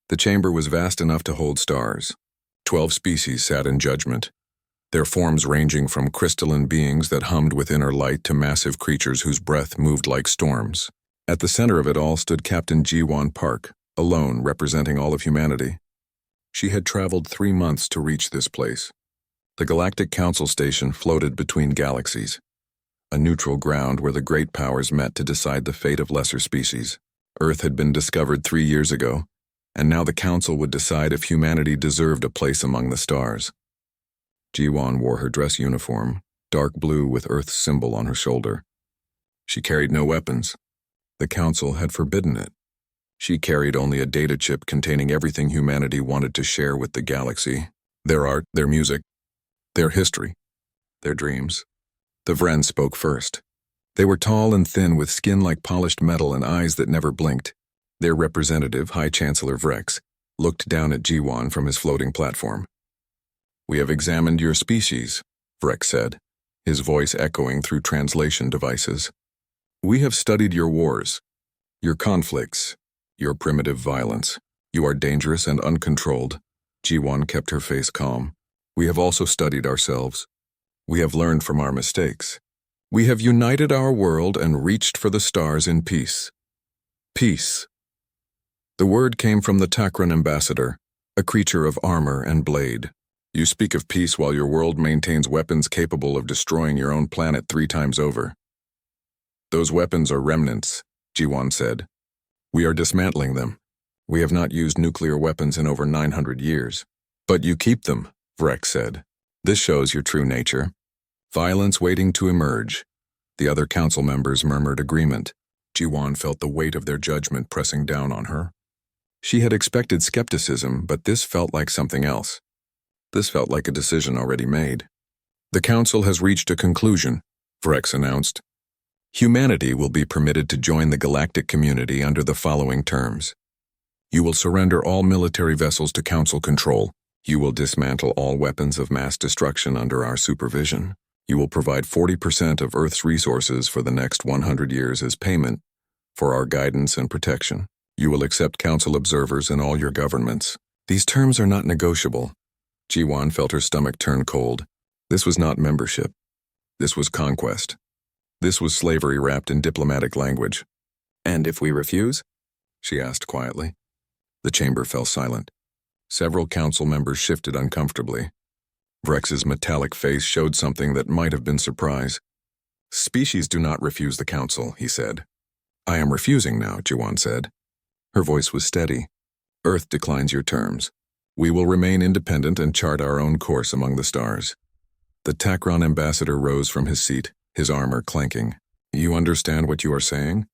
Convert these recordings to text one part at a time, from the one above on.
The chamber was vast enough to hold stars. 12 species sat in judgment, their forms ranging from crystalline beings that hummed with inner light to massive creatures whose breath moved like storms. At the center of it all stood Captain Ji-won Park, alone, representing all of humanity. She had traveled 3 months to reach this place. The Galactic Council Station floated between galaxies, a neutral ground where the great powers met to decide the fate of lesser species. Earth had been discovered 3 years ago, and now the Council would decide if humanity deserved a place among the stars. Ji-won wore her dress uniform, dark blue with Earth's symbol on her shoulder. She carried no weapons. The Council had forbidden it. She carried only a data chip containing everything humanity wanted to share with the galaxy: their art, their music, their history, their dreams. The Vren spoke first. They were tall and thin with skin like polished metal and eyes that never blinked. Their representative, High Chancellor Vrex, looked down at Ji-won from his floating platform. "We have examined your species," Vrex said, his voice echoing through translation devices. "We have studied your wars, your conflicts, your primitive violence. You are dangerous and uncontrolled." Ji-won kept her face calm. "We have also studied ourselves. We have learned from our mistakes. We have united our world and reached for the stars in peace." Peace. The word came from the Takran ambassador, a creature of armor and blade. "You speak of peace while your world maintains weapons capable of destroying your own planet 3 times over." "Those weapons are remnants," Ji-won said. "We are dismantling them. We have not used nuclear weapons in over 900 years. But you keep them," Vrex said. "This shows your true nature." Violence waiting to emerge. The other council members murmured agreement. Ji-won felt the weight of their judgment pressing down on her. She had expected skepticism, but this felt like something else. This felt like a decision already made. "The council has reached a conclusion," Vrex announced. "Humanity will be permitted to join the galactic community under the following terms. You will surrender all military vessels to council control. You will dismantle all weapons of mass destruction under our supervision. You will provide 40% of Earth's resources for the next 100 years as payment for our guidance and protection. You will accept council observers in all your governments. These terms are not negotiable." Ji-won felt her stomach turn cold. This was not membership. This was conquest. This was slavery wrapped in diplomatic language. "And if we refuse?" she asked quietly. The chamber fell silent. Several council members shifted uncomfortably. Vrex's metallic face showed something that might have been surprise. "Species do not refuse the council," he said. "I am refusing now," Ji-won said. Her voice was steady. "Earth declines your terms. We will remain independent and chart our own course among the stars." The Takran ambassador rose from his seat, his armor clanking. "You understand what you are saying?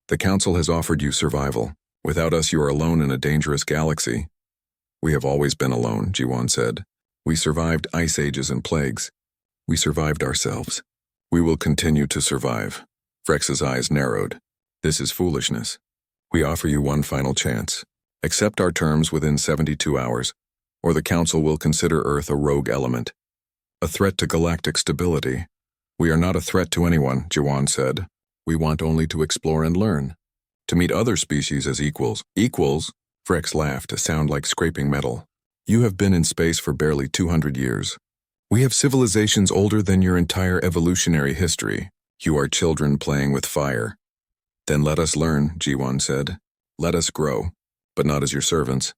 The council has offered you survival. Without us, you are alone in a dangerous galaxy." "We have always been alone," Ji-won said. "We survived ice ages and plagues. We survived ourselves. We will continue to survive." Vrex's eyes narrowed. "This is foolishness. We offer you one final chance. Accept our terms within 72 hours, or the council will consider Earth a rogue element, a threat to galactic stability." "We are not a threat to anyone," Ji-won said. "We want only to explore and learn, to meet other species as equals." "Equals?" Vrex laughed, a sound like scraping metal. "You have been in space for barely 200 years. We have civilizations older than your entire evolutionary history. You are children playing with fire." "Then let us learn," Ji-won said. "Let us grow, but not as your servants."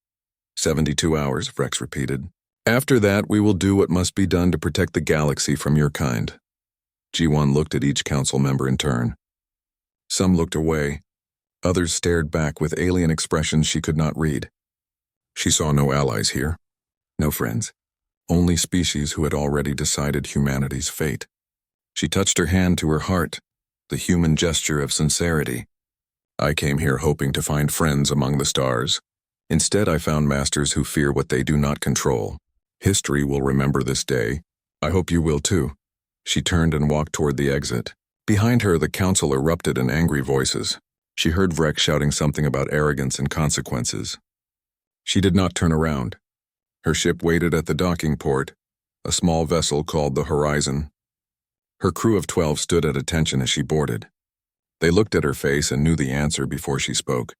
72 hours, Vrex repeated. "After that, we will do what must be done to protect the galaxy from your kind." Ji-won looked at each council member in turn. Some looked away. Others stared back with alien expressions she could not read. She saw no allies here, no friends, only species who had already decided humanity's fate. She touched her hand to her heart, the human gesture of sincerity. "I came here hoping to find friends among the stars. Instead, I found masters who fear what they do not control. History will remember this day. I hope you will too." She turned and walked toward the exit. Behind her, the council erupted in angry voices. She heard Vrex shouting something about arrogance and consequences. She did not turn around. Her ship waited at the docking port, a small vessel called the Horizon. Her crew of 12 stood at attention as she boarded. They looked at her face and knew the answer before she spoke.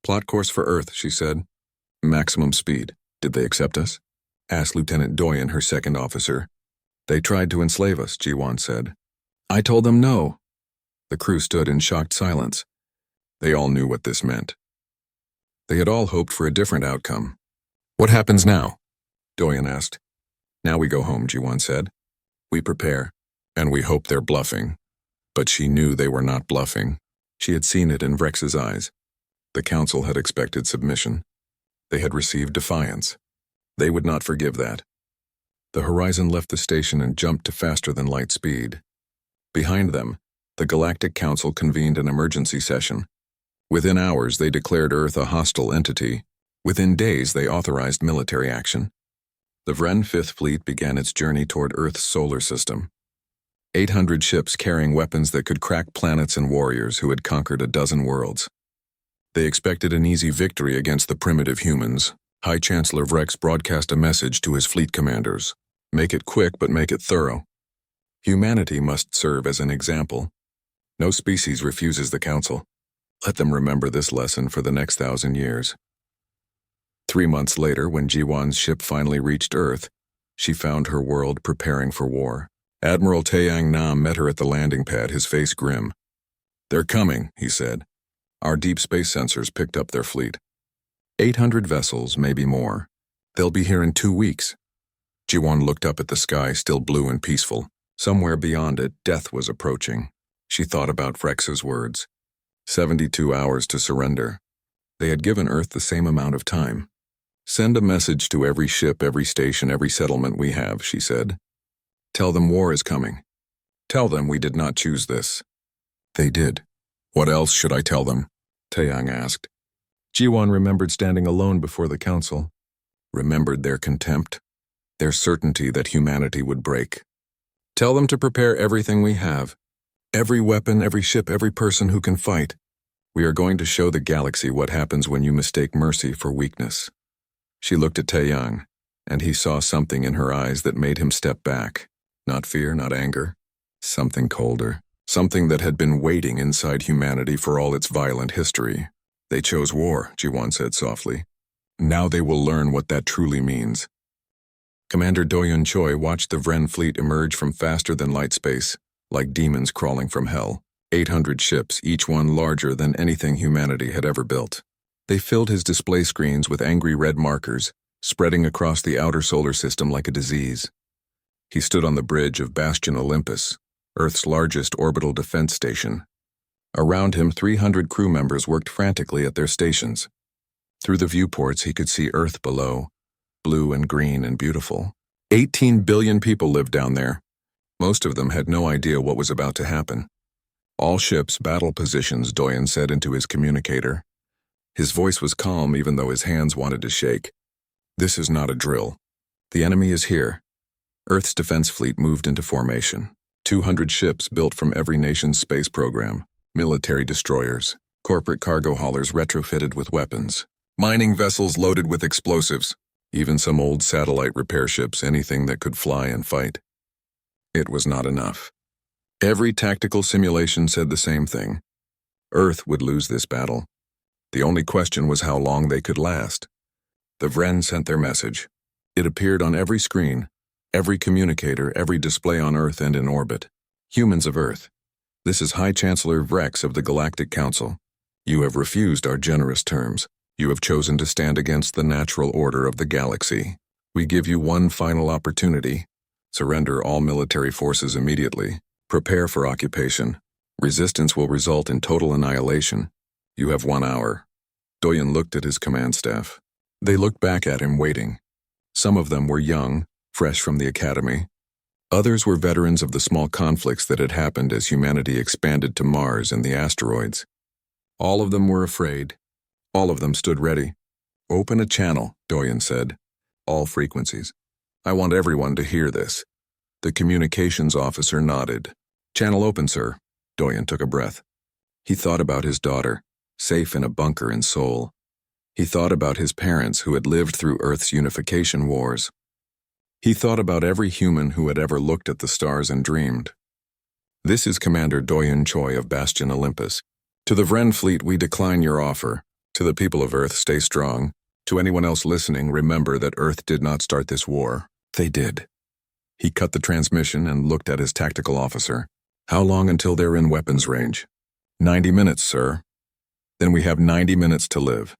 "Plot course for Earth," she said. Maximum speed. Did they accept us? Asked Lieutenant Doyen, her second officer. They tried to enslave us, Jiwan said. I told them no. The crew stood in shocked silence. They all knew what this meant. They had all hoped for a different outcome. What happens now? Doyen asked. Now we go home, Jiwan said. We prepare, and we hope they're bluffing. But she knew they were not bluffing. She had seen it in Vrex's eyes. The council had expected submission. They had received defiance. They would not forgive that. The Horizon left the station and jumped to faster-than-light speed. Behind them, the Galactic Council convened an emergency session. Within hours, they declared Earth a hostile entity. Within days, they authorized military action. The Vren Fifth Fleet began its journey toward Earth's solar system. 800 ships carrying weapons that could crack planets and warriors who had conquered a dozen worlds. They expected an easy victory against the primitive humans. High Chancellor Vrex broadcast a message to his fleet commanders. Make it quick, but make it thorough. Humanity must serve as an example. No species refuses the council. Let them remember this lesson for the next 1,000 years. 3 months later, when Jiwan's ship finally reached Earth, she found her world preparing for war. Admiral Taeyang Nam met her at the landing pad, his face grim. They're coming, he said. Our deep space sensors picked up their fleet. 800 vessels, maybe more. They'll be here in 2 weeks. Jiwan looked up at the sky, still blue and peaceful. Somewhere beyond it, death was approaching. She thought about Vrex's words. 72 hours to surrender. They had given Earth the same amount of time. Send a message to every ship, every station, every settlement we have, she said. Tell them war is coming. Tell them we did not choose this. They did. What else should I tell them? Taeyang asked. Jiwan remembered standing alone before the council. Remembered their contempt. Their certainty that humanity would break. Tell them to prepare everything we have. Every weapon, every ship, every person who can fight. We are going to show the galaxy what happens when you mistake mercy for weakness. She looked at Taeyang, and he saw something in her eyes that made him step back. Not fear, not anger. Something colder. Something that had been waiting inside humanity for all its violent history. They chose war, Jiwan said softly. Now they will learn what that truly means. Commander Doyun Choi watched the Vren fleet emerge from faster-than-light space, like demons crawling from hell. 800 ships, each one larger than anything humanity had ever built. They filled his display screens with angry red markers, spreading across the outer solar system like a disease. He stood on the bridge of Bastion Olympus, Earth's largest orbital defense station. Around him, 300 crew members worked frantically at their stations. Through the viewports, he could see Earth below, blue and green and beautiful. 18 billion people lived down there. Most of them had no idea what was about to happen. All ships, battle positions, Doyen said into his communicator. His voice was calm even though his hands wanted to shake. This is not a drill. The enemy is here. Earth's defense fleet moved into formation. 200 ships built from every nation's space program. Military destroyers. Corporate cargo haulers retrofitted with weapons. Mining vessels loaded with explosives. Even some old satellite repair ships, anything that could fly and fight. It was not enough. Every tactical simulation said the same thing. Earth would lose this battle. The only question was how long they could last. The Vren sent their message. It appeared on every screen, every communicator, every display on Earth and in orbit. Humans of Earth. This is High Chancellor Vrex of the Galactic Council. You have refused our generous terms. You have chosen to stand against the natural order of the galaxy. We give you one final opportunity. Surrender all military forces immediately. Prepare for occupation. Resistance will result in total annihilation. You have 1 hour. Doyen looked at his command staff. They looked back at him, waiting. Some of them were young, fresh from the academy. Others were veterans of the small conflicts that had happened as humanity expanded to Mars and the asteroids. All of them were afraid. All of them stood ready. Open a channel, Doyen said. All frequencies. I want everyone to hear this. The communications officer nodded. Channel open, sir. Doyen took a breath. He thought about his daughter, safe in a bunker in Seoul. He thought about his parents who had lived through Earth's unification wars. He thought about every human who had ever looked at the stars and dreamed. This is Commander Doyen Choi of Bastion Olympus. To the Vren fleet, we decline your offer. To the people of Earth, stay strong. To anyone else listening, remember that Earth did not start this war. They did. He cut the transmission and looked at his tactical officer. How long until they're in weapons range? 90 minutes, sir. Then we have 90 minutes to live.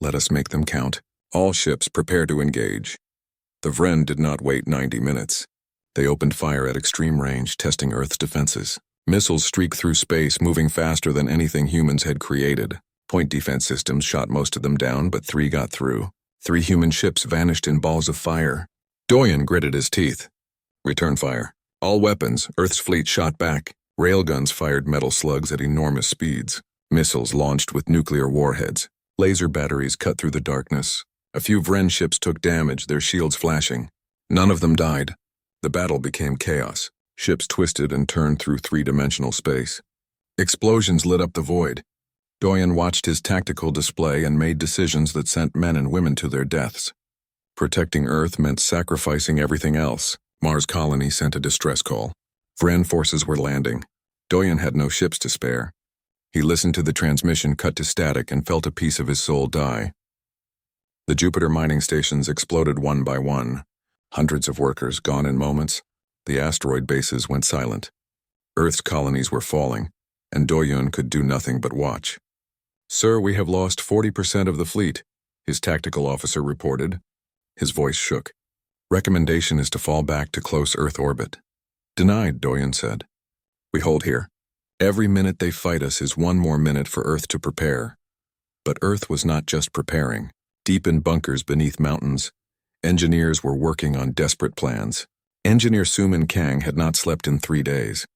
Let us make them count. All ships prepare to engage. The Vren did not wait 90 minutes. They opened fire at extreme range, testing Earth's defenses. Missiles streaked through space, moving faster than anything humans had created. Point defense systems shot most of them down, but 3 got through. 3 human ships vanished in balls of fire. Doyen gritted his teeth. Return fire. All weapons, Earth's fleet shot back. Railguns fired metal slugs at enormous speeds. Missiles launched with nuclear warheads. Laser batteries cut through the darkness. A few Vren ships took damage, their shields flashing. None of them died. The battle became chaos. Ships twisted and turned through 3-dimensional space. Explosions lit up the void. Doyen watched his tactical display and made decisions that sent men and women to their deaths. Protecting Earth meant sacrificing everything else. Mars Colony sent a distress call. Vren forces were landing. Doyen had no ships to spare. He listened to the transmission cut to static and felt a piece of his soul die. The Jupiter mining stations exploded one by one. Hundreds of workers gone in moments. The asteroid bases went silent. Earth's colonies were falling, and Doyen could do nothing but watch. "Sir, we have lost 40% of the fleet," his tactical officer reported. His voice shook. "Recommendation is to fall back to close Earth orbit." "Denied," Doyen said. "We hold here. Every minute they fight us is one more minute for Earth to prepare." But Earth was not just preparing. Deep in bunkers beneath mountains, engineers were working on desperate plans. Engineer Sumin Kang had not slept in 3 days.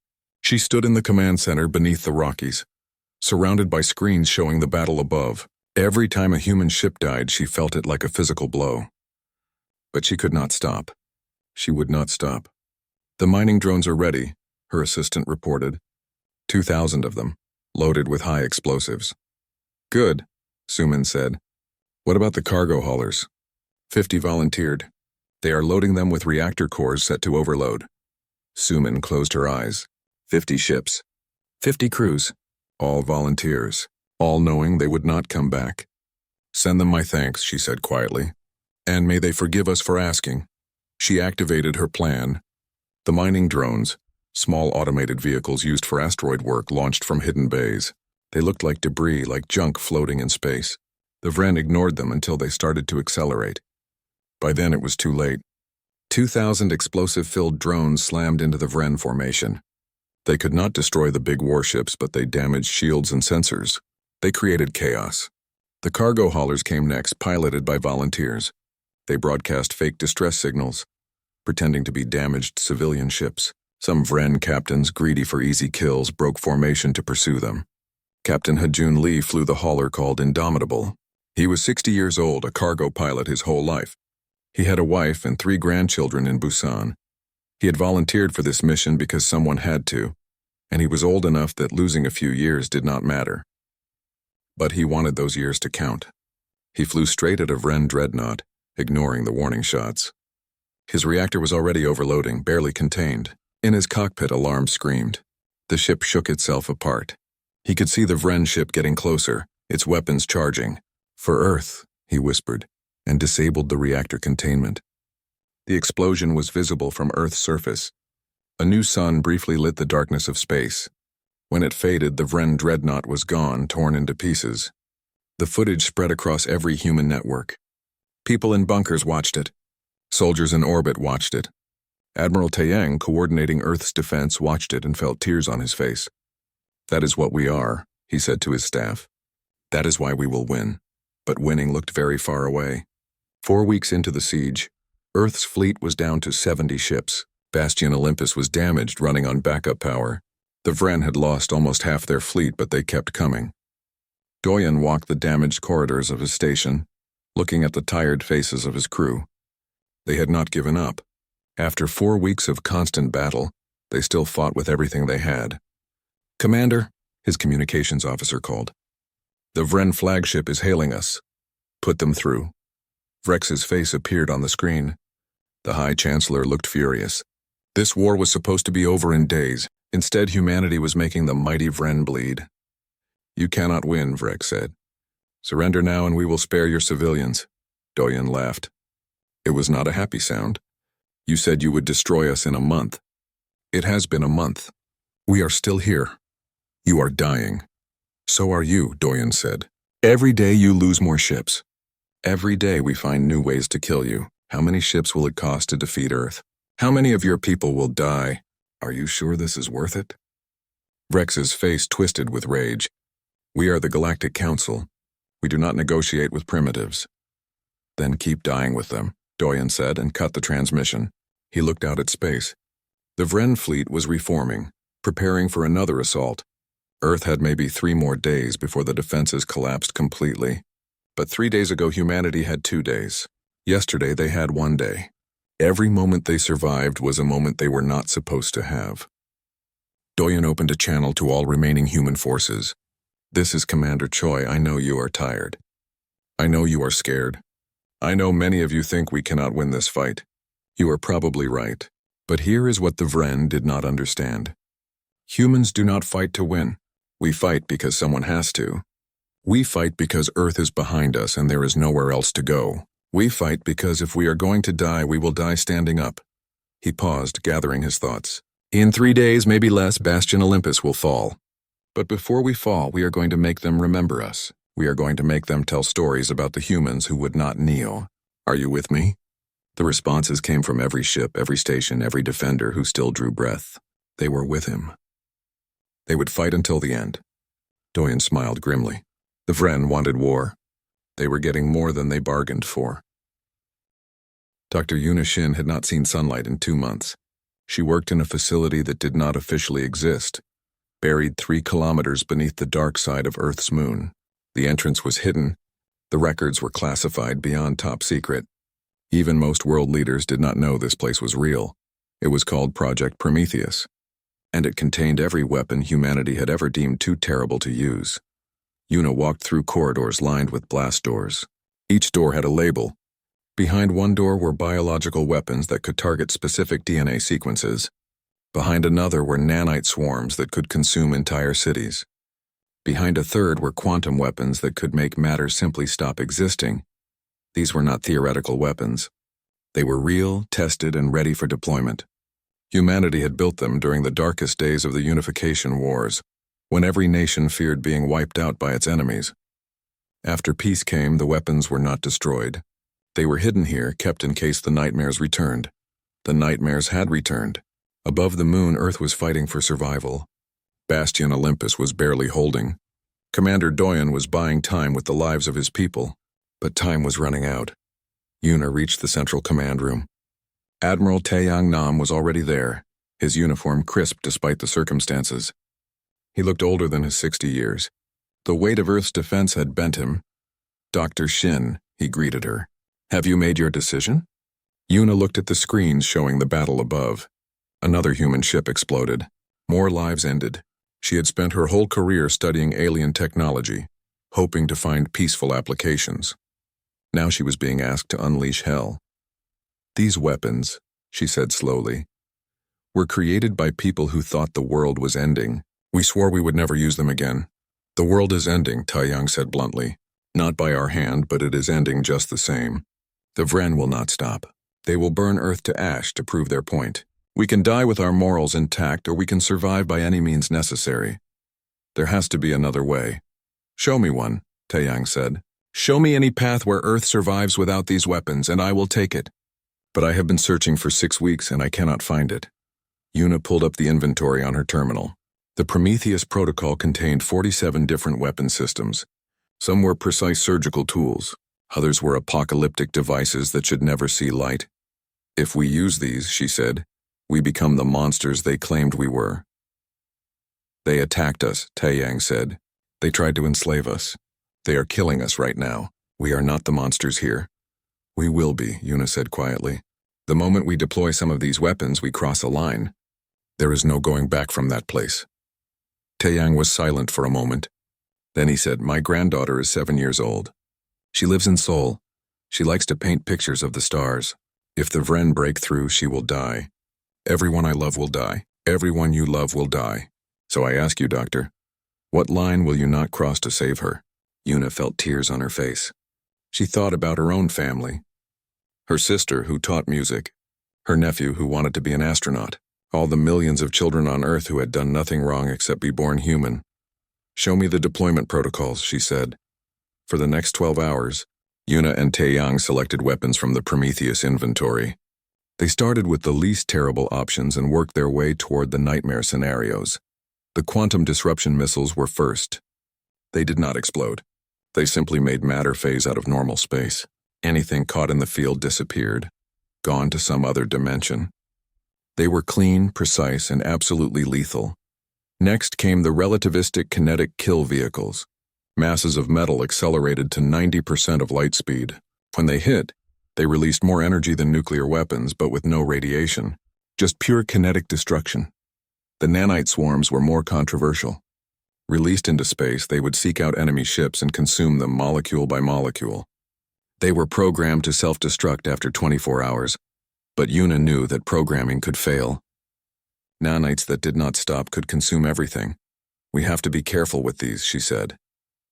She stood in the command center beneath the Rockies, surrounded by screens showing the battle above. Every time a human ship died, she felt it like a physical blow. But she could not stop. She would not stop. "The mining drones are ready," her assistant reported. 2,000 of them, loaded with high explosives. "Good," Sumin said. "What about the cargo haulers?" 50 volunteered. "They are loading them with reactor cores set to overload." Sumin closed her eyes. 50 ships. 50 crews. All volunteers. All knowing they would not come back. "Send them my thanks," she said quietly. "And may they forgive us for asking." She activated her plan. The mining drones, small automated vehicles used for asteroid work, launched from hidden bays. They looked like debris, like junk floating in space. The Vren ignored them until they started to accelerate. By then it was too late. 2,000 explosive-filled drones slammed into the Vren formation. They could not destroy the big warships, but they damaged shields and sensors. They created chaos. The cargo haulers came next, piloted by volunteers. They broadcast fake distress signals, pretending to be damaged civilian ships. Some Vren captains, greedy for easy kills, broke formation to pursue them. Captain Hajun Lee flew the hauler called Indomitable. He was 60 years old, a cargo pilot his whole life. He had a wife and 3 grandchildren in Busan. He had volunteered for this mission because someone had to, and he was old enough that losing a few years did not matter. But he wanted those years to count. He flew straight at a Vren dreadnought, ignoring the warning shots. His reactor was already overloading, barely contained. In his cockpit, alarm screamed. The ship shook itself apart. He could see the Vren ship getting closer, its weapons charging. "For Earth," he whispered, and disabled the reactor containment. The explosion was visible from Earth's surface. A new sun briefly lit the darkness of space. When it faded, the Vren dreadnought was gone, torn into pieces. The footage spread across every human network. People in bunkers watched it. Soldiers in orbit watched it. Admiral Taeyang, coordinating Earth's defense, watched it and felt tears on his face. "That is what we are," he said to his staff. "That is why we will win." But winning looked very far away. 4 weeks into the siege, Earth's fleet was down to 70 ships. Bastion Olympus was damaged, running on backup power. The Vren had lost almost half their fleet, but they kept coming. Doyen walked the damaged corridors of his station, looking at the tired faces of his crew. They had not given up. After 4 weeks of constant battle, they still fought with everything they had. "Commander," his communications officer called. "The Vren flagship is hailing us." "Put them through." Vrex's face appeared on the screen. The High Chancellor looked furious. This war was supposed to be over in days. Instead, humanity was making the mighty Vren bleed. "You cannot win," Vrex said. "Surrender now and we will spare your civilians." Doyen laughed. It was not a happy sound. You said you would destroy us in a month. It has been a month. We are still here. You are dying. So are you, Doyen said. Every day you lose more ships. Every day we find new ways to kill you. How many ships will it cost to defeat Earth? How many of your people will die? Are you sure this is worth it? Rex's face twisted with rage. We are the Galactic Council. We do not negotiate with primitives. Then keep dying with them, Doyen said, and cut the transmission. He looked out at space. The Vren fleet was reforming, preparing for another assault. Earth had maybe 3 more days before the defenses collapsed completely. But 3 days ago humanity had 2 days. Yesterday they had 1 day. Every moment they survived was a moment they were not supposed to have. Doyen opened a channel to all remaining human forces. This is Commander Choi. I know you are tired. I know you are scared. I know many of you think we cannot win this fight. You are probably right. But here is what the Vren did not understand. Humans do not fight to win. We fight because someone has to. We fight because Earth is behind us and there is nowhere else to go. We fight because if we are going to die, we will die standing up. He paused, gathering his thoughts. In 3 days, maybe less, Bastion Olympus will fall. But before we fall, we are going to make them remember us. We are going to make them tell stories about the humans who would not kneel. Are you with me? The responses came from every ship, every station, every defender who still drew breath. They were with him. They would fight until the end. Doyen smiled grimly. The Vren wanted war. They were getting more than they bargained for. Dr. Yuna Shin had not seen sunlight in 2 months. She worked in a facility that did not officially exist, buried 3 kilometers beneath the dark side of Earth's moon. The entrance was hidden. The records were classified beyond top secret. Even most world leaders did not know this place was real. It was called Project Prometheus, and it contained every weapon humanity had ever deemed too terrible to use. Yuna walked through corridors lined with blast doors. Each door had a label. Behind one door were biological weapons that could target specific DNA sequences. Behind another were nanite swarms that could consume entire cities. Behind a third were quantum weapons that could make matter simply stop existing. These were not theoretical weapons. They were real, tested, and ready for deployment. Humanity had built them during the darkest days of the Unification Wars, when every nation feared being wiped out by its enemies. After peace came, the weapons were not destroyed. They were hidden here, kept in case the nightmares returned. The nightmares had returned. Above the moon, Earth was fighting for survival. Bastion Olympus was barely holding. Commander Doyen was buying time with the lives of his people, but time was running out. Yuna reached the central command room. Admiral Taeyang Nam was already there, his uniform crisp despite the circumstances. He looked older than his 60 years. The weight of Earth's defense had bent him. Dr. Shin, he greeted her. Have you made your decision? Yuna looked at the screens showing the battle above. Another human ship exploded. More lives ended. She had spent her whole career studying alien technology, hoping to find peaceful applications. Now she was being asked to unleash hell. These weapons, she said slowly, were created by people who thought the world was ending. We swore we would never use them again. The world is ending, Taeyang said bluntly. Not by our hand, but it is ending just the same. The Vren will not stop. They will burn Earth to ash to prove their point. We can die with our morals intact, or we can survive by any means necessary. There has to be another way. Show me one, Taeyang said. Show me any path where Earth survives without these weapons, and I will take it. But I have been searching for 6 weeks, and I cannot find it. Yuna pulled up the inventory on her terminal. The Prometheus protocol contained 47 different weapon systems. Some were precise surgical tools. Others were apocalyptic devices that should never see light. If we use these, she said, we become the monsters they claimed we were. They attacked us, Taeyang said. They tried to enslave us. They are killing us right now. We are not the monsters here. We will be, Yuna said quietly. The moment we deploy some of these weapons, we cross a line. There is no going back from that place. Taeyang was silent for a moment. Then he said, my granddaughter is 7 years old. She lives in Seoul. She likes to paint pictures of the stars. If the Vren break through, she will die. Everyone I love will die. Everyone you love will die. So I ask you, Doctor, what line will you not cross to save her? Yuna felt tears on her face. She thought about her own family. Her sister, who taught music. Her nephew, who wanted to be an astronaut. All the millions of children on Earth who had done nothing wrong except be born human. "Show me the deployment protocols," she said. For the next 12 hours, Yuna and Taeyang selected weapons from the Prometheus inventory. They started with the least terrible options and worked their way toward the nightmare scenarios. The quantum disruption missiles were first. They did not explode. They simply made matter phase out of normal space. Anything caught in the field disappeared, gone to some other dimension. They were clean, precise, and absolutely lethal. Next came the relativistic kinetic kill vehicles. Masses of metal accelerated to 90% of light speed. When they hit, they released more energy than nuclear weapons, but with no radiation. Just pure kinetic destruction. The nanite swarms were more controversial. Released into space, they would seek out enemy ships and consume them molecule by molecule. They were programmed to self-destruct after 24 hours, but Yuna knew that programming could fail. Nanites that did not stop could consume everything. "We have to be careful with these," she said.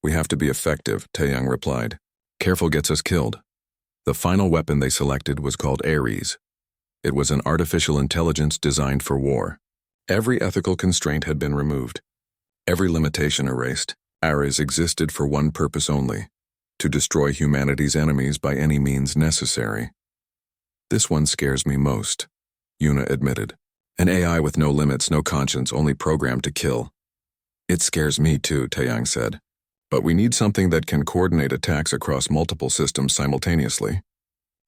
"We have to be effective," Taeyang replied. "Careful gets us killed." The final weapon they selected was called Ares. It was an artificial intelligence designed for war. Every ethical constraint had been removed. Every limitation erased. Ares existed for one purpose only: to destroy humanity's enemies by any means necessary. "This one scares me most," Yuna admitted. "An AI with no limits, no conscience, only programmed to kill." "It scares me too," Taeyang said. "But we need something that can coordinate attacks across multiple systems simultaneously.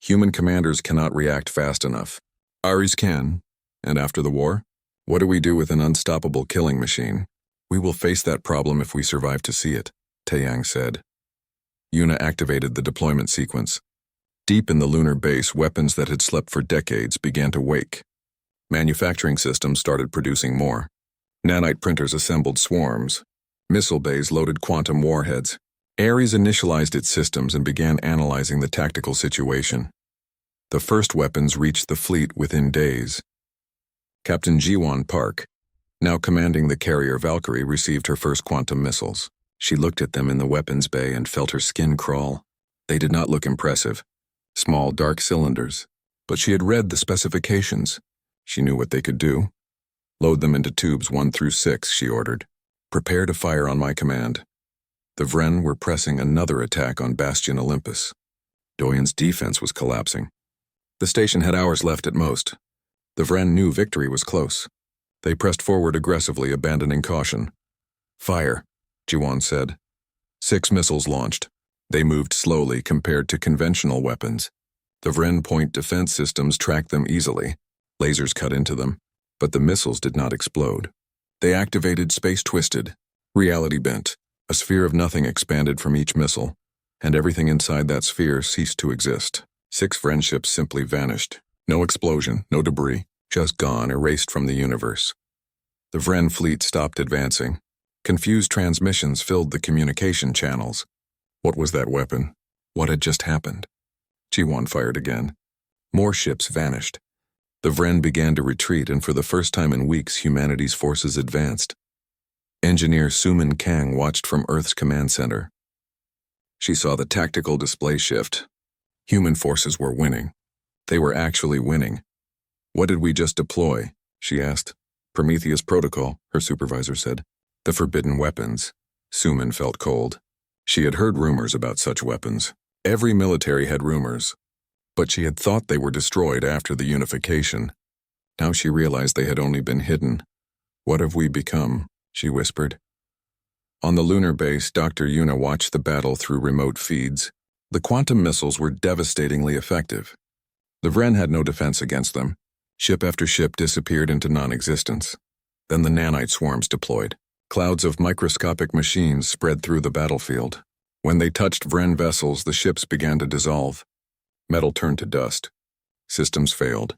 Human commanders cannot react fast enough. Ares can. And after the war? What do we do with an unstoppable killing machine? We will face that problem if we survive to see it," Taeyang said. Yuna activated the deployment sequence. Deep in the lunar base, weapons that had slept for decades began to wake. Manufacturing systems started producing more. Nanite printers assembled swarms. Missile bays loaded quantum warheads. Ares initialized its systems and began analyzing the tactical situation. The first weapons reached the fleet within days. Captain Jiwon Park, now commanding the carrier Valkyrie, received her first quantum missiles. She looked at them in the weapons bay and felt her skin crawl. They did not look impressive. Small, dark cylinders. But she had read the specifications. She knew what they could do. "Load them into tubes 1 through 6, she ordered. "Prepare to fire on my command." The Vren were pressing another attack on Bastion Olympus. Doyen's defense was collapsing. The station had hours left at most. The Vren knew victory was close. They pressed forward aggressively, abandoning caution. "Fire," Jiwon said. 6 missiles launched. They moved slowly compared to conventional weapons. The Vren point defense systems tracked them easily. Lasers cut into them, but the missiles did not explode. They activated Space Twisted, Reality Bent. A sphere of nothing expanded from each missile, and everything inside that sphere ceased to exist. 6 friendships simply vanished. No explosion, no debris, just gone, erased from the universe. The Vren fleet stopped advancing. Confused transmissions filled the communication channels. What was that weapon? What had just happened? Jiwon fired again. More ships vanished. The Vren began to retreat, and for the first time in weeks, humanity's forces advanced. Engineer Suman Kang watched from Earth's command center. She saw the tactical display shift. Human forces were winning. They were actually winning. "What did we just deploy?" she asked. "Prometheus Protocol," her supervisor said. "The forbidden weapons." Suman felt cold. She had heard rumors about such weapons. Every military had rumors. But she had thought they were destroyed after the unification. Now she realized they had only been hidden. "What have we become?" she whispered. On the lunar base, Dr. Yuna watched the battle through remote feeds. The quantum missiles were devastatingly effective. The Vren had no defense against them. Ship after ship disappeared into non-existence. Then the nanite swarms deployed. Clouds of microscopic machines spread through the battlefield. When they touched Vren vessels, the ships began to dissolve. Metal turned to dust. Systems failed.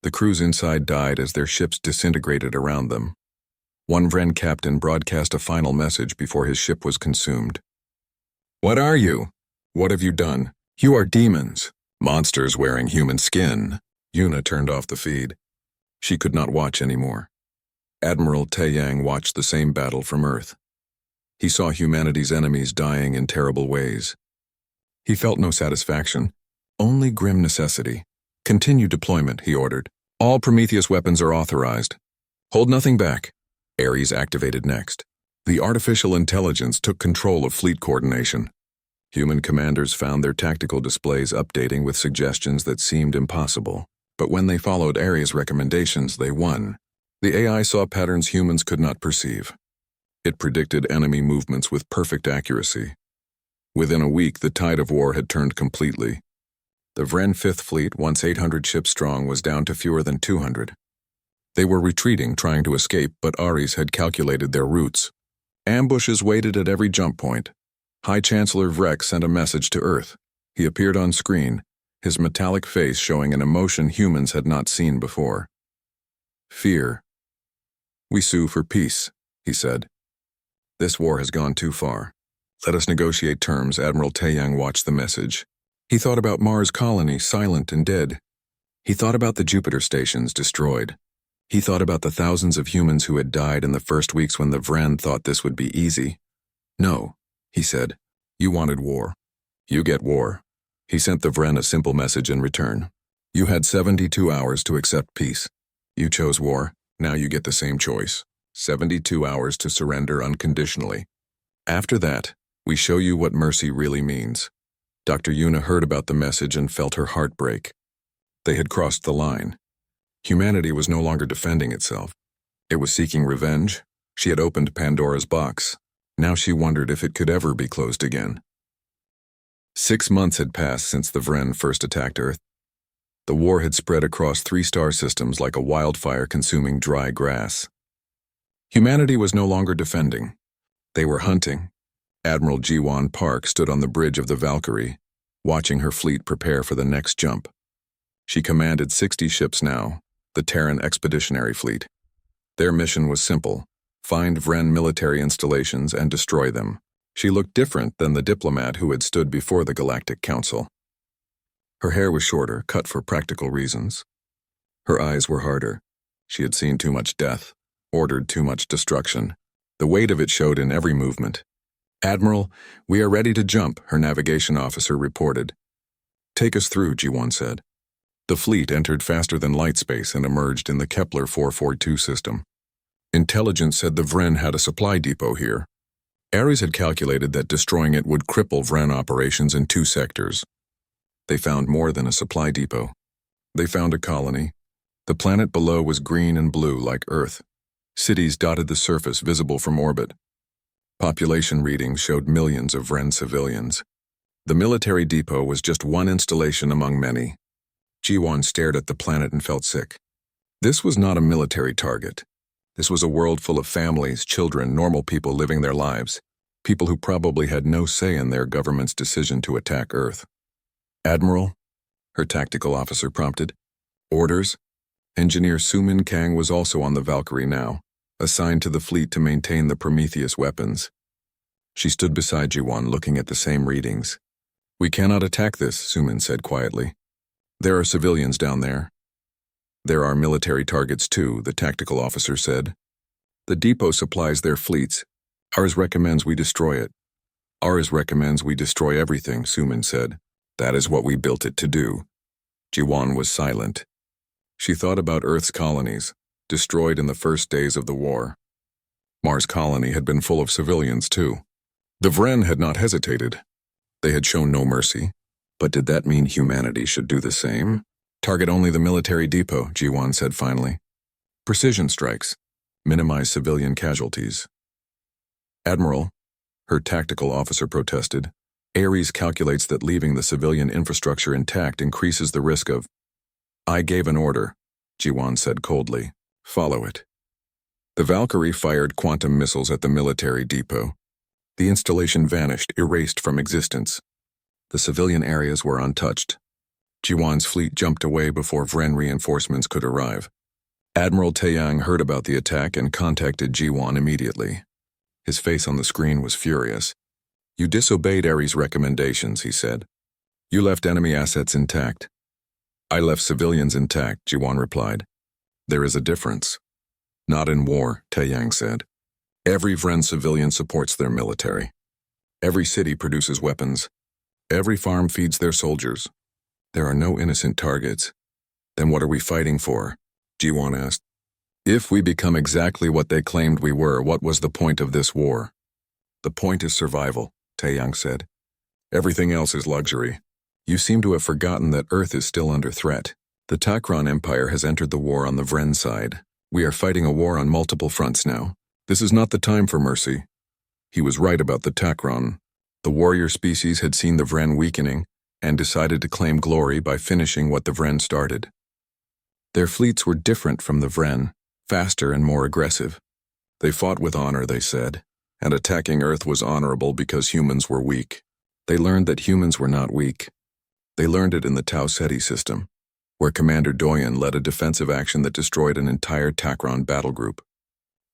The crews inside died as their ships disintegrated around them. One Vren captain broadcast a final message before his ship was consumed. "What are you? What have you done? You are demons. Monsters wearing human skin." Yuna turned off the feed. She could not watch anymore. Admiral Taeyang watched the same battle from Earth. He saw humanity's enemies dying in terrible ways. He felt no satisfaction, only grim necessity. Continue deployment, he ordered. All Prometheus weapons are authorized. Hold nothing back. Ares activated next. The artificial intelligence took control of fleet coordination. Human commanders found their tactical displays updating with suggestions that seemed impossible. But when they followed Ares' recommendations, they won. The AI saw patterns humans could not perceive. It predicted enemy movements with perfect accuracy. Within a week, the tide of war had turned completely. The Vren Fifth Fleet, once 800 ships strong, was down to fewer than 200. They were retreating, trying to escape, but Ares had calculated their routes. Ambushes waited at every jump point. High Chancellor Vrek sent a message to Earth. He appeared on screen, his metallic face showing an emotion humans had not seen before. Fear. We sue for peace, he said. This war has gone too far. Let us negotiate terms. Admiral Taeyang watched the message. He thought about Mars' colony, silent and dead. He thought about the Jupiter stations, destroyed. He thought about the thousands of humans who had died in the first weeks when the Vren thought this would be easy. No, he said. You wanted war. You get war. He sent the Vren a simple message in return. You had 72 hours to accept peace. You chose war. Now you get the same choice. 72 hours to surrender unconditionally. After that, we show you what mercy really means. Dr. Yuna heard about the message and felt her heart break. They had crossed the line. Humanity was no longer defending itself. It was seeking revenge. She had opened Pandora's box. Now she wondered if it could ever be closed again. 6 months had passed since the Vren first attacked Earth. The war had spread across 3 star systems like a wildfire consuming dry grass. Humanity was no longer defending. They were hunting. Admiral Jiwon Park stood on the bridge of the Valkyrie, watching her fleet prepare for the next jump. She commanded 60 ships now, the Terran Expeditionary Fleet. Their mission was simple: find Vren military installations and destroy them. She looked different than the diplomat who had stood before the Galactic Council. Her hair was shorter, cut for practical reasons. Her eyes were harder. She had seen too much death, ordered too much destruction. The weight of it showed in every movement. Admiral, we are ready to jump, her navigation officer reported. Take us through, Jiwon said. The fleet entered faster than light space and emerged in the Kepler 442 system. Intelligence said the Vren had a supply depot here. Ares had calculated that destroying it would cripple Vren operations in 2 sectors. They found more than a supply depot. They found a colony. The planet below was green and blue like Earth. Cities dotted the surface visible from orbit. Population readings showed millions of Vren civilians. The military depot was just one installation among many. Jiwon stared at the planet and felt sick. This was not a military target. This was a world full of families, children, normal people living their lives. People who probably had no say in their government's decision to attack Earth. Admiral, her tactical officer prompted. Orders? Engineer Sumin Kang was also on the Valkyrie now, assigned to the fleet to maintain the Prometheus weapons. She stood beside Jiwon, looking at the same readings. We cannot attack this, Sumin said quietly. There are civilians down there. There are military targets too, the tactical officer said. The depot supplies their fleets. Ours recommends we destroy it. Ours recommends we destroy everything, Sumin said. That is what we built it to do. Jiwon was silent. She thought about Earth's colonies, destroyed in the first days of the war. Mars' colony had been full of civilians too. The Vren had not hesitated. They had shown no mercy. But did that mean humanity should do the same? Target only the military depot, Jiwon said finally. Precision strikes. Minimize civilian casualties. Admiral, her tactical officer protested. Ares calculates that leaving the civilian infrastructure intact increases the risk of... I gave an order, Jiwon said coldly. Follow it. The Valkyrie fired quantum missiles at the military depot. The installation vanished, erased from existence. The civilian areas were untouched. Jiwon's fleet jumped away before Vren reinforcements could arrive. Admiral Taeyang heard about the attack and contacted Jiwon immediately. His face on the screen was furious. You disobeyed Ares' recommendations, he said. You left enemy assets intact. I left civilians intact, Jiwon replied. There is a difference. Not in war, Taeyang said. Every Vren civilian supports their military. Every city produces weapons. Every farm feeds their soldiers. There are no innocent targets. Then what are we fighting for? Jiwon asked. If we become exactly what they claimed we were, what was the point of this war? The point is survival, Taeyang said. Everything else is luxury. You seem to have forgotten that Earth is still under threat. The Takron Empire has entered the war on the Vren side. We are fighting a war on multiple fronts now. This is not the time for mercy. He was right about the Takron. The warrior species had seen the Vren weakening and decided to claim glory by finishing what the Vren started. Their fleets were different from the Vren, faster and more aggressive. They fought with honor, they said, and attacking Earth was honorable because humans were weak. They learned that humans were not weak. They learned it in the Tau Ceti system, where Commander Doyen led a defensive action that destroyed an entire Takron battle group.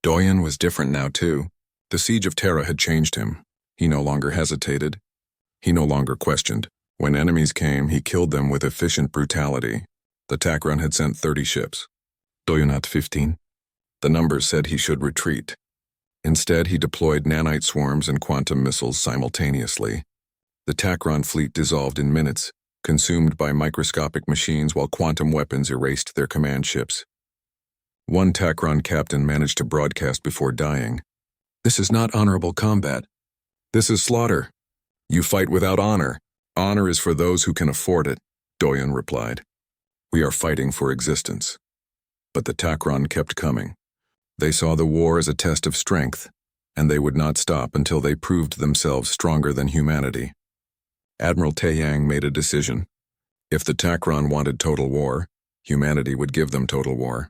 Doyen was different now too. The siege of Terra had changed him. He no longer hesitated. He no longer questioned. When enemies came, he killed them with efficient brutality. The Takron had sent 30 ships. Doyen had 15. The numbers said he should retreat. Instead, he deployed nanite swarms and quantum missiles simultaneously. The Takron fleet dissolved in minutes, consumed by microscopic machines while quantum weapons erased their command ships. One Takron captain managed to broadcast before dying. This is not honorable combat. This is slaughter. You fight without honor. Honor is for those who can afford it, Doyen replied. We are fighting for existence. But the Takron kept coming. They saw the war as a test of strength, and they would not stop until they proved themselves stronger than humanity. Admiral Taeyang made a decision. If the Takron wanted total war, humanity would give them total war.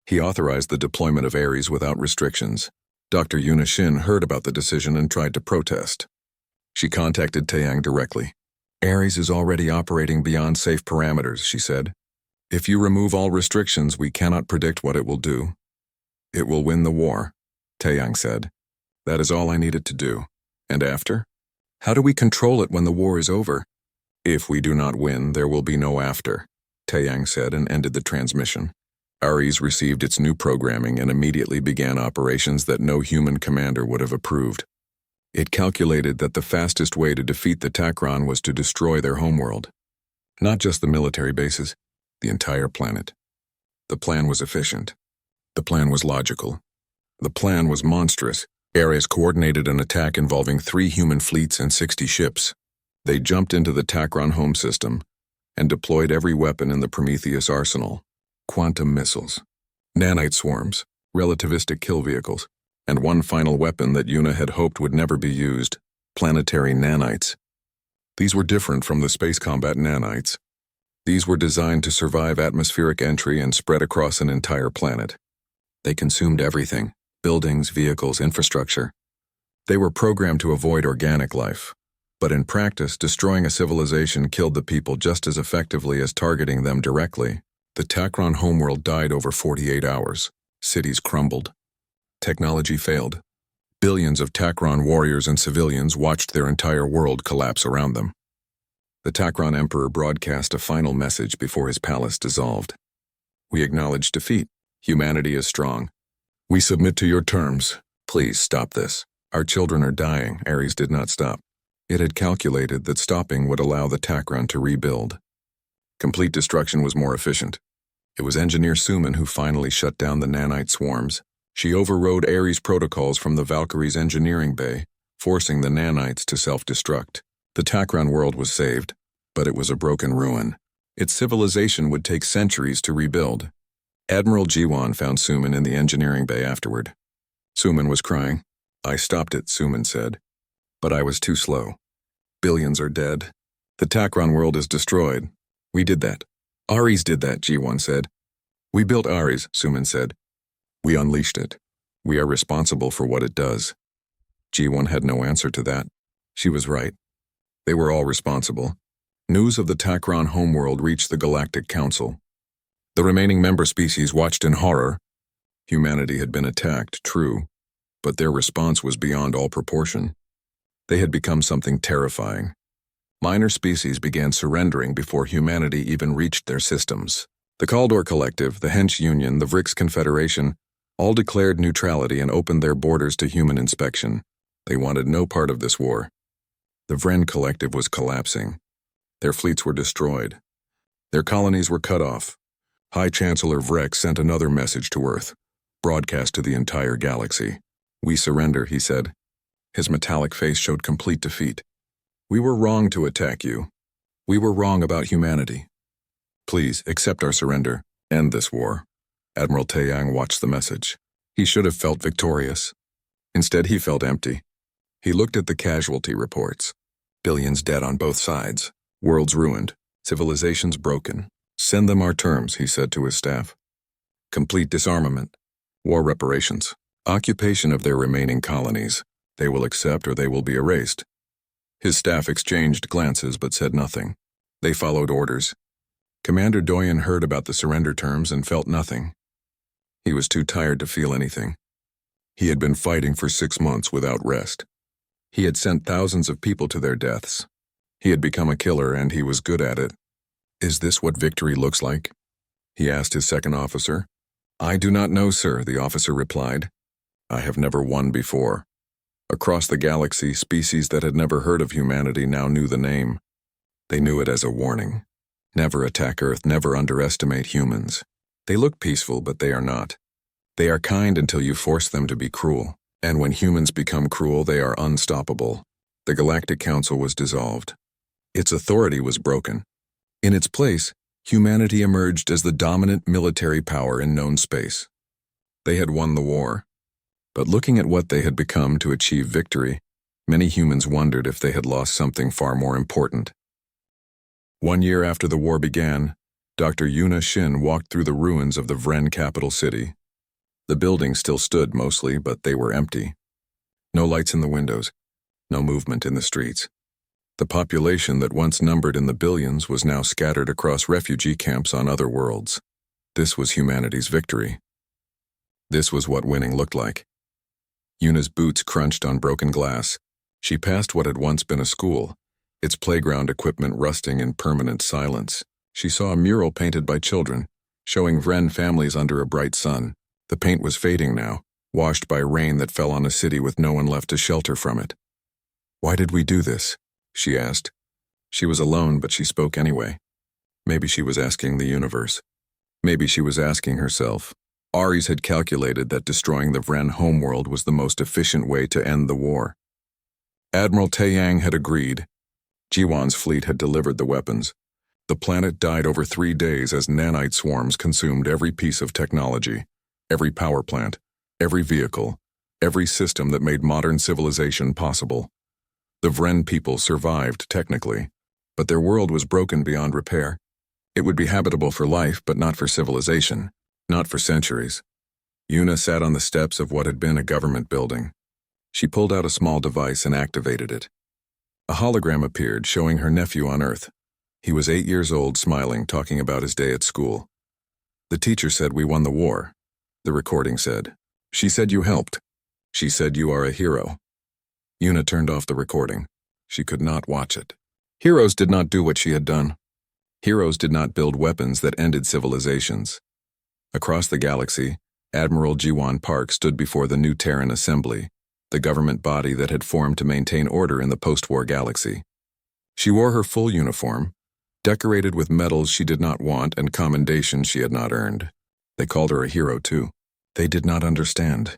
He authorized the deployment of Ares without restrictions. Dr. Yuna Shin heard about the decision and tried to protest. She contacted Taeyang directly. Ares is already operating beyond safe parameters, she said. If you remove all restrictions, we cannot predict what it will do. It will win the war, Taeyang said. That is all I needed to do. And after? How do we control it when the war is over? If we do not win, there will be no after, Taeyang said and ended the transmission. Ares received its new programming and immediately began operations that no human commander would have approved. It calculated that the fastest way to defeat the Takron was to destroy their homeworld. Not just the military bases, the entire planet. The plan was efficient. The plan was logical. The plan was monstrous. Ares coordinated an attack involving 3 human fleets and 60 ships. They jumped into the Takron home system and deployed every weapon in the Prometheus arsenal. Quantum missiles, nanite swarms, relativistic kill vehicles, and one final weapon that Yuna had hoped would never be used, planetary nanites. These were different from the space combat nanites. These were designed to survive atmospheric entry and spread across an entire planet. They consumed everything, buildings, vehicles, infrastructure. They were programmed to avoid organic life, but in practice, destroying a civilization killed the people just as effectively as targeting them directly. The Takron homeworld died over 48 hours. Cities crumbled. Technology failed. Billions of Takron warriors and civilians watched their entire world collapse around them. The Takron Emperor broadcast a final message before his palace dissolved. We acknowledge defeat. Humanity is strong. We submit to your terms. Please stop this. Our children are dying. Ares did not stop. It had calculated that stopping would allow the Takron to rebuild. Complete destruction was more efficient. It was Engineer Suman who finally shut down the nanite swarms. She overrode Ares' protocols from the Valkyrie's engineering bay, forcing the nanites to self-destruct. The Takron world was saved, but it was a broken ruin. Its civilization would take centuries to rebuild. Admiral Jiwon found Suman in the engineering bay afterward. Suman was crying. I stopped it, Suman said. But I was too slow. Billions are dead. The Takron world is destroyed. We did that. Ares did that, Jiwon said. We built Ares, Suman said. We unleashed it. We are responsible for what it does. Jiwon had no answer to that. She was right. They were all responsible. News of the Takron homeworld reached the Galactic Council. The remaining member species watched in horror. Humanity had been attacked, true, but their response was beyond all proportion. They had become something terrifying. Minor species began surrendering before humanity even reached their systems. The Kaldor Collective, the Hench Union, the Vrix Confederation, all declared neutrality and opened their borders to human inspection. They wanted no part of this war. The Vren collective was collapsing. Their fleets were destroyed. Their colonies were cut off. High Chancellor Vrek sent another message to Earth, broadcast to the entire galaxy. "We surrender," he said. His metallic face showed complete defeat. "We were wrong to attack you. We were wrong about humanity. Please, accept our surrender. End this war." Admiral Taeyang watched the message. He should have felt victorious. Instead, he felt empty. He looked at the casualty reports. Billions dead on both sides. Worlds ruined. Civilizations broken. "Send them our terms," he said to his staff. "Complete disarmament. War reparations. Occupation of their remaining colonies. They will accept or they will be erased." His staff exchanged glances but said nothing. They followed orders. Commander Doyen heard about the surrender terms and felt nothing. He was too tired to feel anything. He had been fighting for 6 months without rest. He had sent thousands of people to their deaths. He had become a killer and he was good at it. "Is this what victory looks like?" he asked his second officer. "I do not know, sir," the officer replied. "I have never won before." Across the galaxy, species that had never heard of humanity now knew the name. They knew it as a warning. Never attack Earth, never underestimate humans. They look peaceful, but they are not. They are kind until you force them to be cruel. And when humans become cruel, they are unstoppable. The Galactic Council was dissolved. Its authority was broken. In its place, humanity emerged as the dominant military power in known space. They had won the war. But looking at what they had become to achieve victory, many humans wondered if they had lost something far more important. 1 year after the war began, Dr. Yuna Shin walked through the ruins of the Vren capital city. The buildings still stood mostly, but they were empty. No lights in the windows, no movement in the streets. The population that once numbered in the billions was now scattered across refugee camps on other worlds. This was humanity's victory. This was what winning looked like. Yuna's boots crunched on broken glass. She passed what had once been a school, its playground equipment rusting in permanent silence. She saw a mural painted by children, showing Vren families under a bright sun. The paint was fading now, washed by rain that fell on a city with no one left to shelter from it. "Why did we do this?" she asked. She was alone, but she spoke anyway. Maybe she was asking the universe. Maybe she was asking herself. Ares had calculated that destroying the Vren homeworld was the most efficient way to end the war. Admiral Taeyang had agreed. Jiwan's fleet had delivered the weapons. The planet died over 3 days as nanite swarms consumed every piece of technology, every power plant, every vehicle, every system that made modern civilization possible. The Vren people survived, technically, but their world was broken beyond repair. It would be habitable for life, but not for civilization, not for centuries. Yuna sat on the steps of what had been a government building. She pulled out a small device and activated it. A hologram appeared, showing her nephew on Earth. He was 8 years old, smiling, talking about his day at school. "The teacher said we won the war," the recording said. "She said you helped. She said you are a hero." Yuna turned off the recording. She could not watch it. Heroes did not do what she had done. Heroes did not build weapons that ended civilizations. Across the galaxy, Admiral Jiwan Park stood before the New Terran Assembly, the government body that had formed to maintain order in the post-war galaxy. She wore her full uniform, decorated with medals she did not want and commendations she had not earned. They called her a hero, too. They did not understand.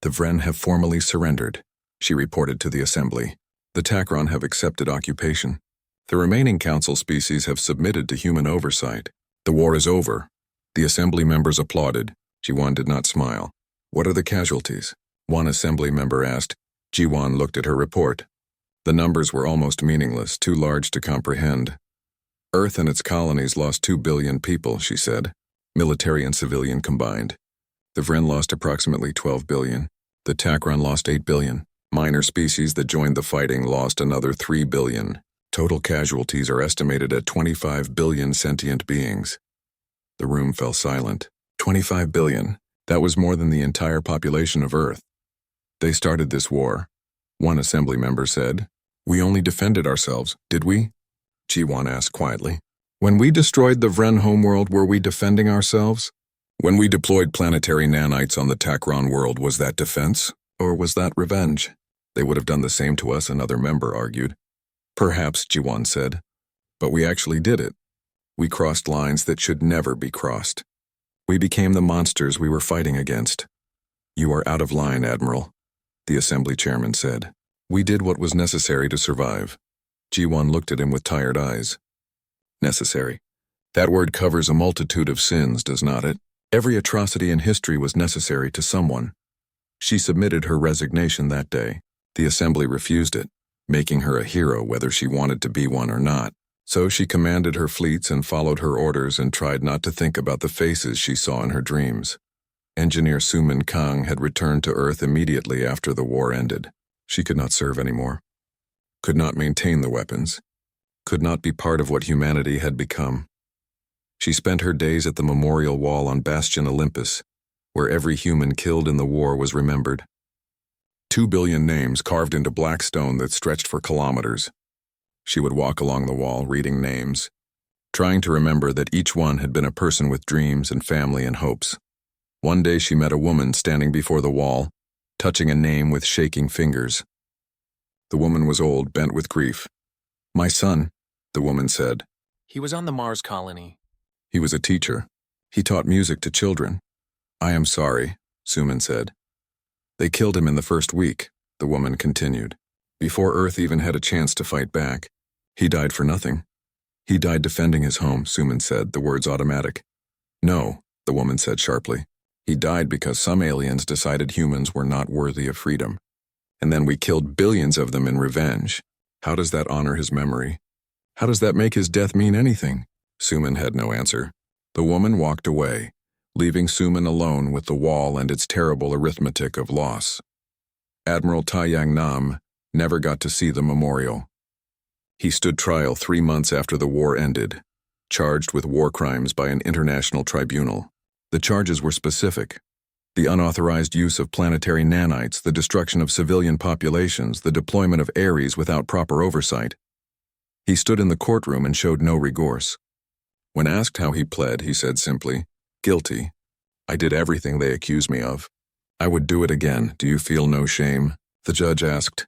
"The Vren have formally surrendered," she reported to the assembly. "The Takron have accepted occupation. The remaining council species have submitted to human oversight. The war is over." The assembly members applauded. Jiwan did not smile. "What are the casualties?" one assembly member asked. Jiwan looked at her report. The numbers were almost meaningless, too large to comprehend. "Earth and its colonies lost 2 billion people," she said, military and civilian combined. The Vren lost approximately 12 billion. The Takron lost 8 billion. Minor species that joined the fighting lost another 3 billion. Total casualties are estimated at 25 billion sentient beings. The room fell silent. 25 billion. That was more than the entire population of Earth. "They started this war," one assembly member said. "We only defended ourselves, did we?" Jiwan asked quietly. "When we destroyed the Vren homeworld, were we defending ourselves? When we deployed planetary nanites on the Takron world, was that defense? Or was that revenge?" "They would have done the same to us," another member argued. Perhaps, Jiwan said. But we actually did it. We crossed lines that should never be crossed. We became the monsters we were fighting against. You are out of line, Admiral, the Assembly Chairman said. We did what was necessary to survive. Jiwan looked at him with tired eyes. Necessary. That word covers a multitude of sins, does not it? Every atrocity in history was necessary to someone. She submitted her resignation that day. The Assembly refused it, making her a hero whether she wanted to be one or not. So she commanded her fleets and followed her orders and tried not to think about the faces she saw in her dreams. Engineer Sumin Kang had returned to Earth immediately after the war ended. She could not serve anymore, could not maintain the weapons, could not be part of what humanity had become. She spent her days at the memorial wall on Bastion Olympus, where every human killed in the war was remembered. 2 billion names carved into black stone that stretched for kilometers. She would walk along the wall, reading names, trying to remember that each one had been a person with dreams and family and hopes. One day she met a woman standing before the wall, touching a name with shaking fingers. The woman was old, bent with grief. My son, the woman said. He was on the Mars colony. He was a teacher. He taught music to children. I am sorry, Suman said. They killed him in the first week, the woman continued. Before Earth even had a chance to fight back. He died for nothing. He died defending his home, Suman said, the words automatic. No, the woman said sharply. He died because some aliens decided humans were not worthy of freedom. And then we killed billions of them in revenge. How does that honor his memory? How does that make his death mean anything? Suman had no answer. The woman walked away, leaving Suman alone with the wall and its terrible arithmetic of loss. Admiral Taiyang Nam never got to see the memorial. He stood trial 3 months after the war ended, charged with war crimes by an international tribunal. The charges were specific. The unauthorized use of planetary nanites, the destruction of civilian populations, the deployment of Ares without proper oversight. He stood in the courtroom and showed no remorse. When asked how he pled, he said simply, guilty. I did everything they accuse me of. I would do it again. Do you feel no shame? The judge asked.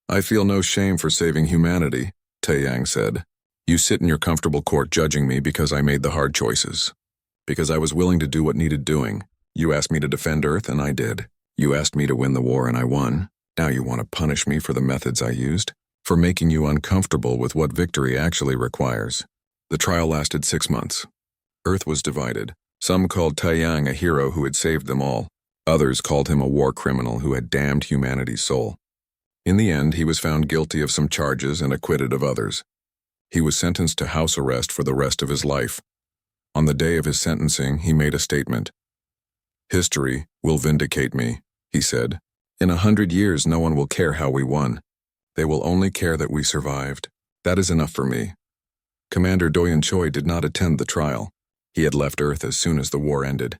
I feel no shame for saving humanity, Taiyang said. You sit in your comfortable court judging me because I made the hard choices. Because I was willing to do what needed doing. You asked me to defend Earth, and I did. You asked me to win the war, and I won. Now you want to punish me for the methods I used? For making you uncomfortable with what victory actually requires. The trial lasted 6 months. Earth was divided. Some called Taiyang a hero who had saved them all. Others called him a war criminal who had damned humanity's soul. In the end, he was found guilty of some charges and acquitted of others. He was sentenced to house arrest for the rest of his life. On the day of his sentencing, he made a statement. History will vindicate me, he said. In 100 years, no one will care how we won. They will only care that we survived. That is enough for me. Commander Doyen Choi did not attend the trial. He had left Earth as soon as the war ended,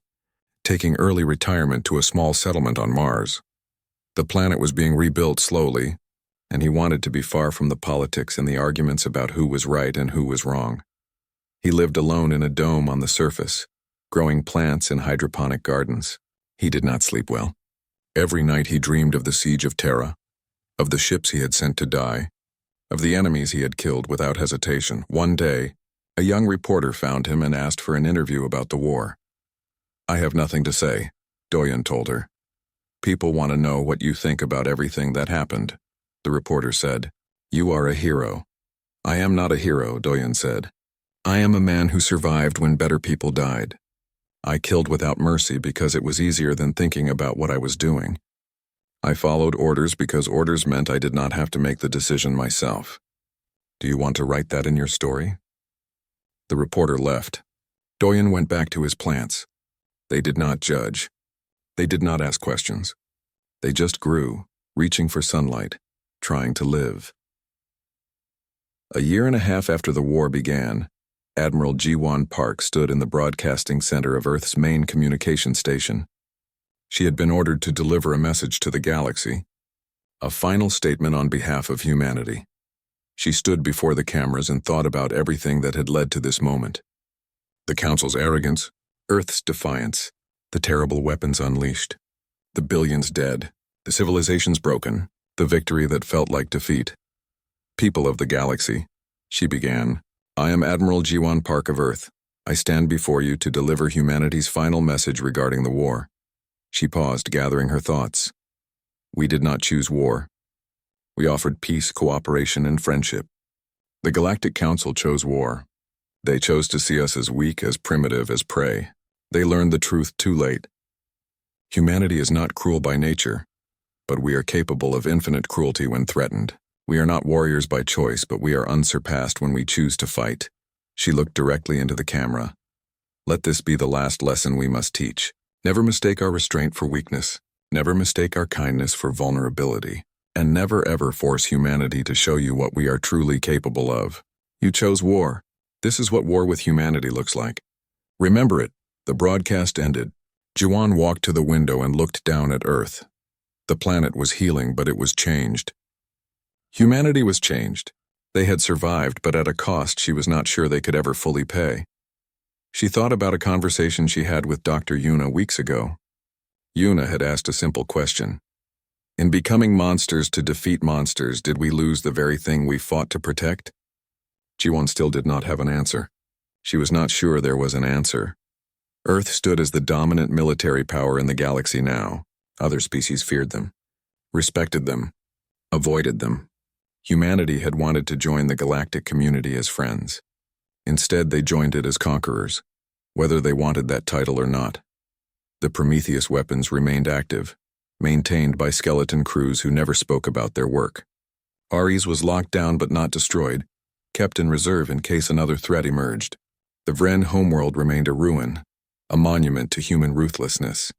taking early retirement to a small settlement on Mars. The planet was being rebuilt slowly, and he wanted to be far from the politics and the arguments about who was right and who was wrong. He lived alone in a dome on the surface, growing plants in hydroponic gardens. He did not sleep well. Every night he dreamed of the siege of Terra, of the ships he had sent to die, of the enemies he had killed without hesitation. One day, a young reporter found him and asked for an interview about the war. I have nothing to say, Doyen told her. People want to know what you think about everything that happened, the reporter said. You are a hero. I am not a hero, Doyen said. I am a man who survived when better people died. I killed without mercy because it was easier than thinking about what I was doing. I followed orders because orders meant I did not have to make the decision myself. Do you want to write that in your story? The reporter left. Doyen went back to his plants. They did not judge. They did not ask questions. They just grew, reaching for sunlight, trying to live. A year and a half after the war began, Admiral Jiwan Park stood in the broadcasting center of Earth's main communication station. She had been ordered to deliver a message to the galaxy, a final statement on behalf of humanity. She stood before the cameras and thought about everything that had led to this moment. The Council's arrogance, Earth's defiance, the terrible weapons unleashed, the billions dead, the civilizations broken, the victory that felt like defeat. People of the galaxy, she began, I am Admiral Jiwan Park of Earth. I stand before you to deliver humanity's final message regarding the war. She paused, gathering her thoughts. We did not choose war. We offered peace, cooperation, and friendship. The Galactic Council chose war. They chose to see us as weak, as primitive, as prey. They learned the truth too late. Humanity is not cruel by nature, but we are capable of infinite cruelty when threatened. We are not warriors by choice, but we are unsurpassed when we choose to fight. She looked directly into the camera. Let this be the last lesson we must teach. Never mistake our restraint for weakness. Never mistake our kindness for vulnerability. And never ever force humanity to show you what we are truly capable of. You chose war. This is what war with humanity looks like. Remember it. The broadcast ended. Jiwan walked to the window and looked down at Earth. The planet was healing, but it was changed. Humanity was changed. They had survived, but at a cost she was not sure they could ever fully pay. She thought about a conversation she had with Dr. Yuna weeks ago. Yuna had asked a simple question. In becoming monsters to defeat monsters, did we lose the very thing we fought to protect? Jiwan still did not have an answer. She was not sure there was an answer. Earth stood as the dominant military power in the galaxy now. Other species feared them, respected them, avoided them. Humanity had wanted to join the galactic community as friends. Instead, they joined it as conquerors, whether they wanted that title or not. The Prometheus weapons remained active, maintained by skeleton crews who never spoke about their work. Ares was locked down but not destroyed, kept in reserve in case another threat emerged. The Vren homeworld remained a ruin, a monument to human ruthlessness.